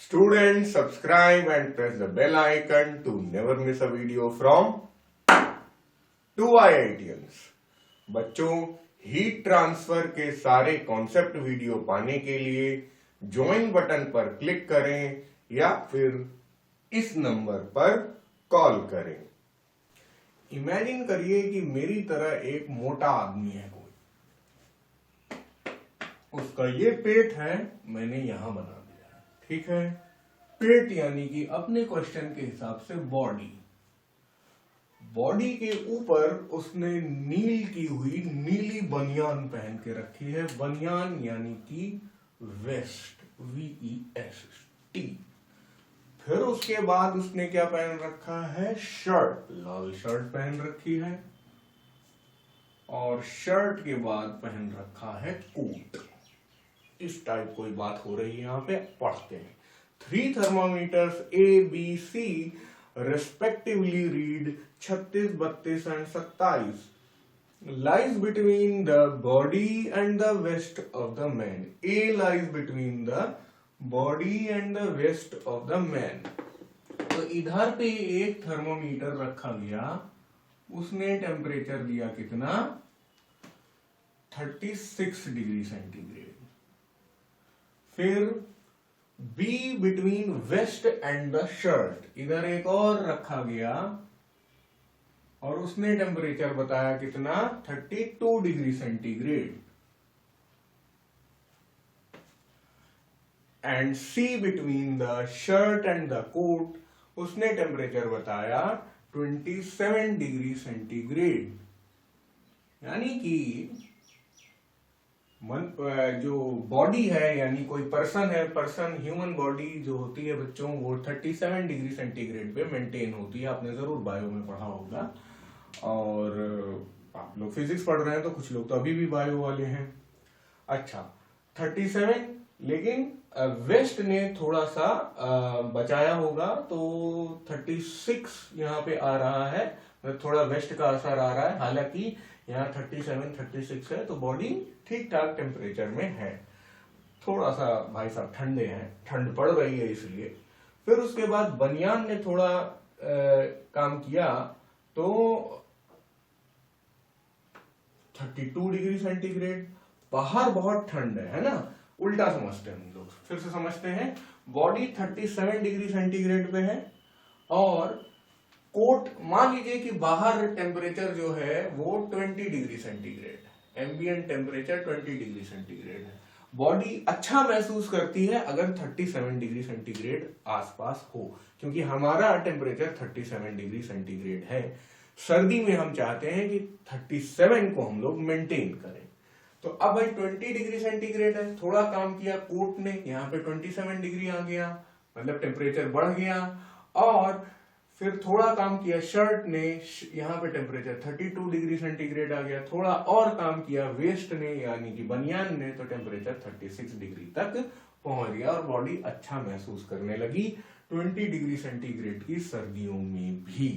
Students, subscribe and press the bell icon to never miss a video from 2IITians। बच्चों, heat transfer के सारे concept video पाने के लिए ज्वाइन बटन पर क्लिक करें या फिर इस नंबर पर कॉल करें। इमेजिन करिए कि मेरी तरह एक मोटा आदमी है कोई, उसका ये पेट है, मैंने यहां बना दिया है, ठीक है। पेट यानी कि अपने क्वेश्चन के हिसाब से बॉडी के ऊपर उसने नील की हुई नीली बनियान पहन के रखी है। बनियान यानी कि वेस्ट, VEST। फिर उसके बाद उसने क्या पहन रखा है? शर्ट, लाल शर्ट पहन रखी है। और शर्ट के बाद पहन रखा है कोट। इस टाइप कोई बात हो रही है, यहां पे पढ़ते हैं। 3 thermometers A, B, C respectively read 36, 32 and 27 lies between the body and the waist of the man. A lies between the body and the waist of the man. तो इधर पे एक थर्मोमीटर रखा गया, उसने टेम्परेचर दिया कितना? 36 डिग्री सेंटीग्रेड। फिर B between vest and the shirt, इधर एक और रखा गया और उसने टेम्परेचर बताया कितना? 32 degree centigrade. And C between the shirt and the coat, उसने टेम्परेचर बताया 27 डिग्री सेंटीग्रेड। यानी कि जो बॉडी है, यानी कोई पर्सन है, ह्यूमन बॉडी जो होती है बच्चों, वो 37 डिग्री सेंटीग्रेड पे मेंटेन होती है। आपने जरूर बायो में पढ़ा होगा, और आप लोग फिजिक्स पढ़ रहे हैं तो कुछ लोग तो अभी भी बायो वाले हैं। अच्छा, 37, लेकिन वेस्ट ने थोड़ा सा बचाया होगा, तो 36 यहाँ पे आ रहा है, थोड़ा वेस्ट का असर आ रहा है। हालांकि यहाँ 37, 36 है, तो बॉडी ठीक ठाक टेम्परेचर में है। थोड़ा सा भाई साहब ठंडे हैं, ठंड पड़ रही है इसलिए। फिर उसके बाद बनियान ने थोड़ा काम किया, तो 32 डिग्री सेंटीग्रेड। बाहर बहुत ठंड है ना, उल्टा समझते हैं हम लोग। फिर से समझते हैं, बॉडी 37 डिग्री सेंटीग्रेड पे है और कोट, मान लीजिए कि बाहर टेम्परेचर जो है वो 20 डिग्री सेंटीग्रेड है, एम्बिएंट टेम्परेचर 20 डिग्री सेंटीग्रेड है। बॉडी अच्छा महसूस करती है अगर 37 डिग्री सेंटीग्रेड आसपास हो, क्योंकि हमारा टेम्परेचर 37 डिग्री सेंटीग्रेड है। सर्दी में हम चाहते हैं कि 37 को हम लोग मेंटेन करें। तो अब भाई 20 डिग्री सेंटीग्रेड है, थोड़ा काम किया कोट ने, यहाँ पे 27 डिग्री आ गया, मतलब टेम्परेचर बढ़ गया। और फिर थोड़ा काम किया शर्ट ने, यहाँ पे टेम्परेचर 32 डिग्री सेंटीग्रेड आ गया। थोड़ा और काम किया वेस्ट ने, यानी कि बनियान ने, तो टेम्परेचर 36 डिग्री तक पहुंच गया और बॉडी अच्छा महसूस करने लगी 20 डिग्री सेंटीग्रेड की सर्दियों में भी।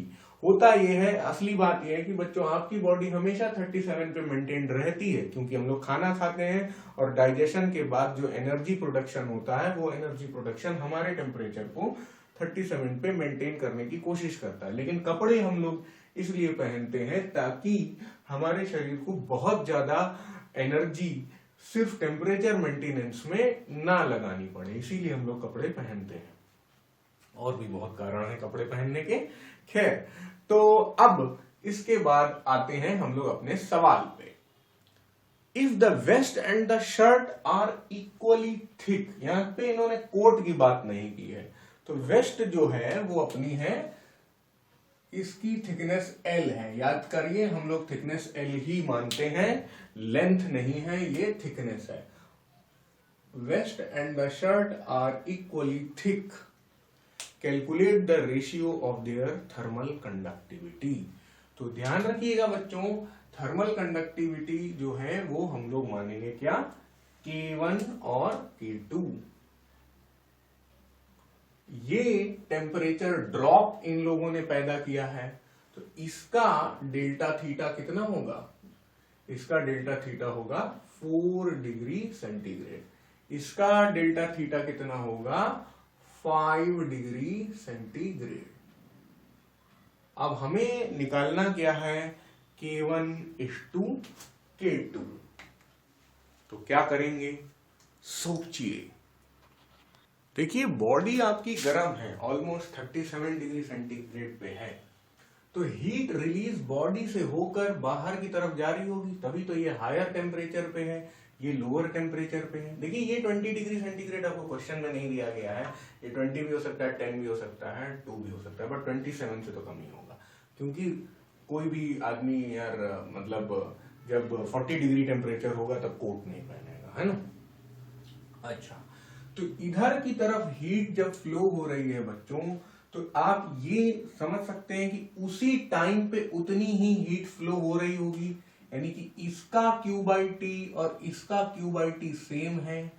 होता यह है, असली बात यह है कि बच्चों, आपकी बॉडी हमेशा 37 पे मेंटेन रहती है, क्योंकि हम लोग खाना खाते हैं और डाइजेशन के बाद जो एनर्जी प्रोडक्शन होता है, वो एनर्जी प्रोडक्शन हमारे टेम्परेचर को 37 पे मेंटेन करने की कोशिश करता है। लेकिन कपड़े हम लोग इसलिए पहनते हैं ताकि हमारे शरीर को बहुत ज्यादा एनर्जी सिर्फ टेम्परेचर मेंटेनेंस में ना लगानी पड़े, इसीलिए हम लोग कपड़े पहनते हैं। और भी बहुत कारण है कपड़े पहनने के। खैर, तो अब इसके बाद आते हैं हम लोग अपने सवाल पे। If the vest and the shirt are equally thick, यहां पे इन्होंने कोट की बात नहीं की है, तो वेस्ट जो है वो अपनी है, इसकी थिकनेस L है। याद करिए, हम लोग थिकनेस L ही मानते हैं, लेंथ नहीं है, ये थिकनेस है। Vest and the shirt are equally thick, calculate the ratio of their thermal conductivity. तो ध्यान रखिएगा बच्चों, थर्मल कंडक्टिविटी जो है वो हम लोग मानेंगे क्या? K1 और K2। ये टेम्परेचर ड्रॉप इन लोगों ने पैदा किया है, तो इसका डेल्टा थीटा कितना होगा? इसका डेल्टा थीटा होगा 4 डिग्री सेंटीग्रेड। इसका डेल्टा थीटा कितना होगा? 5 डिग्री सेंटीग्रेड। अब हमें निकालना क्या है, K1 is to K2। तो क्या करेंगे, सोचिए। देखिए बॉडी आपकी गर्म है, ऑलमोस्ट 37 डिग्री सेंटीग्रेड पे है, तो हीट रिलीज बॉडी से होकर बाहर की तरफ जा रही होगी, तभी तो ये हायर टेम्परेचर पे है, ये लोअर टेम्परेचर पे है। देखिए ये 20 डिग्री सेंटीग्रेड आपको क्वेश्चन में नहीं दिया गया है, ये 20 भी हो सकता है, 10 भी हो सकता है, 2 भी हो सकता है, बट 27 से तो कम ही होगा, क्योंकि कोई भी आदमी यार मतलब जब 40 डिग्री टेम्परेचर होगा तब कोट नहीं पहनेगा, है ना। अच्छा, तो इधर की तरफ हीट जब फ्लो हो रही है बच्चों, तो आप ये समझ सकते हैं कि उसी टाइम पे उतनी ही हीट फ्लो हो रही होगी, यानी कि इसका Q/T और इसका Q/T सेम है।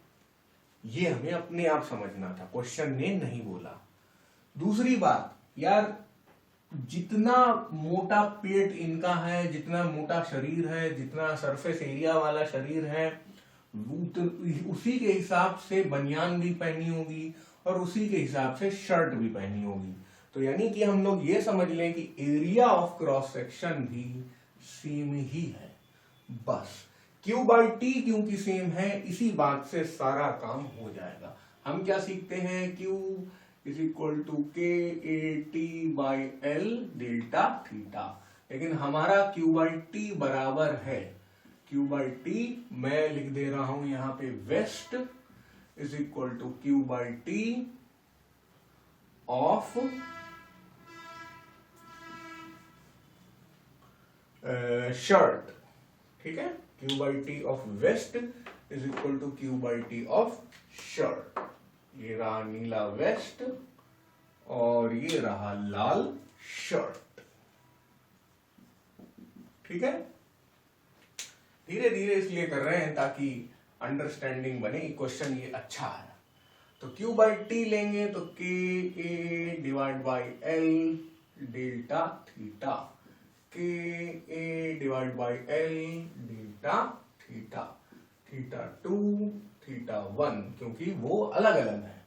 ये हमें अपने आप समझना था, क्वेश्चन ने नहीं बोला। दूसरी बात यार, जितना मोटा पेट इनका है, जितना मोटा शरीर है, जितना सरफेस एरिया वाला शरीर है, उसी के हिसाब से बनियान भी पहनी होगी और उसी के हिसाब से शर्ट भी पहनी होगी। तो यानी कि हम लोग ये समझ लें कि एरिया ऑफ क्रॉस सेक्शन भी सेम ही है। बस Q/T क्योंकि सेम है, इसी बात से सारा काम हो जाएगा। हम क्या सीखते हैं, Q is equal to KAT/L delta theta, लेकिन हमारा Q/T बराबर है, Q/T मैं लिख दे रहा हूं यहां पे, vest is equal to Q/T of shirt. ठीक है, Q/T of vest is equal to Q/T of shirt. ये रहा नीला वेस्ट और ये रहा लाल शर्ट। ठीक है, धीरे धीरे इसलिए कर रहे हैं ताकि अंडरस्टैंडिंग बने। क्वेश्चन ये अच्छा है। तो Q/T लेंगे तो KA divide by L delta theta, KA divide by L delta theta, theta 2 θ1 क्योंकि वो अलग अलग है,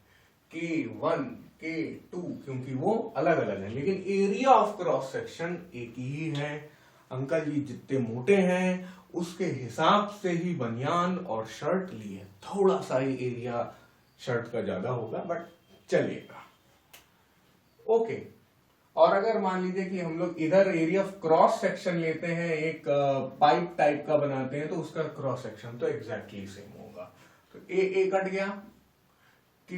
K1 K2 क्योंकि वो अलग अलग है, लेकिन एरिया ऑफ क्रॉस सेक्शन एक ही है। अंकल जी जितने मोटे हैं उसके हिसाब से ही बनियान और शर्ट लिए, थोड़ा सा ही एरिया शर्ट का ज्यादा होगा बट चलेगा। ओके, और अगर मान लीजिए कि हम लोग इधर एरिया ऑफ क्रॉस सेक्शन लेते हैं, एक पाइप टाइप का बनाते हैं, तो उसका क्रॉस सेक्शन तो एग्जैक्टली सेम होगा। तो ए कट गया, कि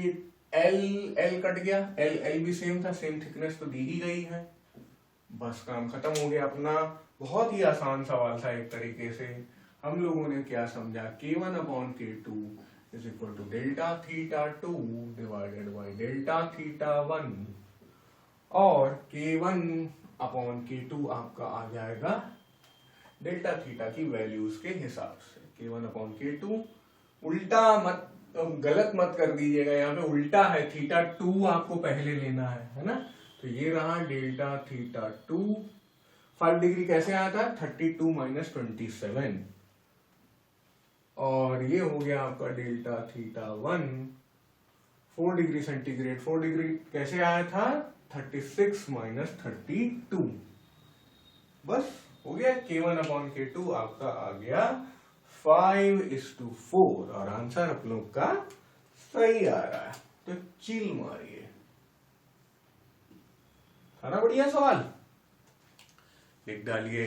एल कट गया, एल भी सेम था, सेम थिकनेस तो दी ही गई है, बस काम खत्म हो गया अपना। बहुत ही आसान सवाल था एक तरीके से। हम लोगों ने क्या समझा, K1/K2 is equal to delta θ2 divided by delta θ1, और K1/K2 आपका आ जाएगा डेल्टा थीटा की वैल्यूज के हिसाब से। K1/K2 उल्टा मत, गलत मत कर दीजिएगा, यहाँ पे उल्टा है, θ2 आपको पहले लेना है ना। तो ये रहा डेल्टा θ2, 5 डिग्री कैसे आया था, 32 - 27, और ये हो गया आपका डेल्टा θ1 4 डिग्री सेंटीग्रेड। 4 डिग्री कैसे आया था, 36 - 32, बस हो गया। K1/K2 आपका आ गया 5:4, और आंसर आप लोग का सही आ रहा है। तो चिल मारिए, था ना बढ़िया सवाल, लिख डालिए।